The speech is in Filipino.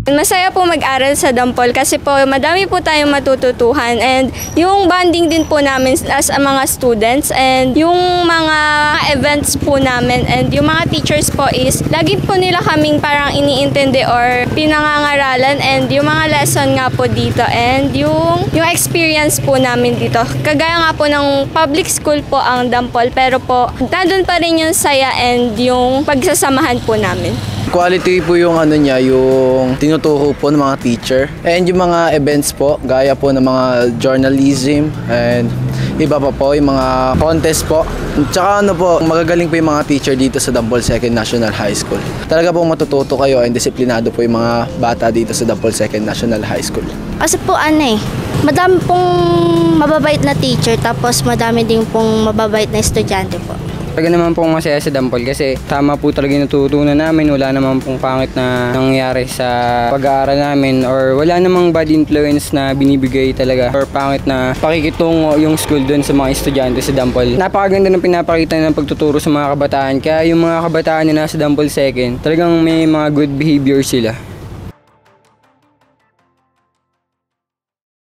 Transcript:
Masaya po mag-aral sa Dampol kasi po madami po tayong matututuhan and yung bonding din po namin as mga students and yung mga events po namin and yung mga teachers po is lagi po nila kaming parang iniintindi or pinangangaralan and yung mga lesson nga po dito and yung experience po namin dito. Kagaya nga po ng public school po ang Dampol pero po nandun pa rin yung saya and yung pagsasamahan po namin. Quality po yung yung tinuturo po ng mga teacher. And yung mga events po, gaya po ng mga journalism and iba pa po, yung mga contest po. Tsaka magagaling po yung mga teacher dito sa Dampol Second National High School. Talaga po matututo kayo and disiplinado po yung mga bata dito sa Dampol Second National High School. Kasi po madami pong mababait na teacher tapos madami din pong mababait na estudyante po. Talaga naman pong masaya sa Dampol kasi tama po talaga yung natutunan namin. Wala naman pong pangit na nangyayari sa pag-aaral namin or wala namang bad influence na binibigay talaga or pangit na pakikitungo yung school dun sa mga estudyante sa Dampol. Napakaganda ng pinapakita ng pagtuturo sa mga kabataan kaya yung mga kabataan na nasa Dampol Second talagang may mga good behavior sila.